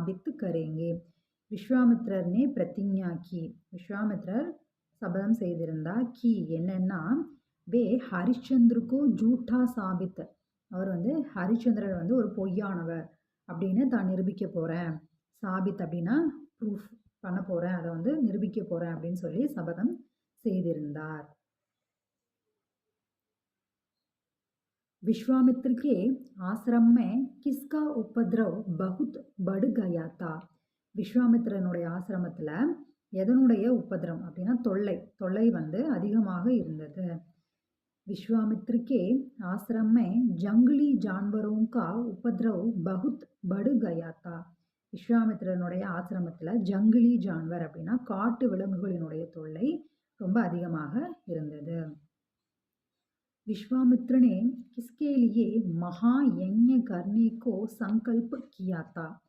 साबित करेंगे. विश्वामित्रर ने प्रतिज्ञा की. विश्वामित्रर சபதம் செய்திருந்தார். கி என்னன்னா, வே ஹரிச்சந்திரको झूठा साबित. அவர் ஹரிச்சந்திரர் ஒரு பொய்யானவர் அப்படின்னு தான் நிரூபிக்க போறேன். சாபித் அப்படின்னா ப்ரூஃப் பண்ண போறேன், அதை நிரூபிக்க போறேன் அப்படின்னு சொல்லி சபதம் செய்திருந்தார். विश्वामित्र के आश्रम में किसका उपद्रव बहुत बढ़ गया था. விஸ்வாமித்திரனுடைய ஆசிரமத்தில் எதனுடைய உபதிரம் அப்படின்னா தொல்லை அதிகமாக இருந்தது. विश्वामित्र के आश्रम में जंगली जानवरों का उपद्रव बहुत बढ़ गया था. விஸ்வாமித்திரனுடைய ஆசிரமத்தில் ஜங்கிலி ஜான்வர் அப்படின்னா காட்டு விலங்குகளினுடைய தொல்லை ரொம்ப அதிகமாக இருந்தது. विश्वामित्र ने किसके लिए महायज्ञ करने को संकल्प किया था.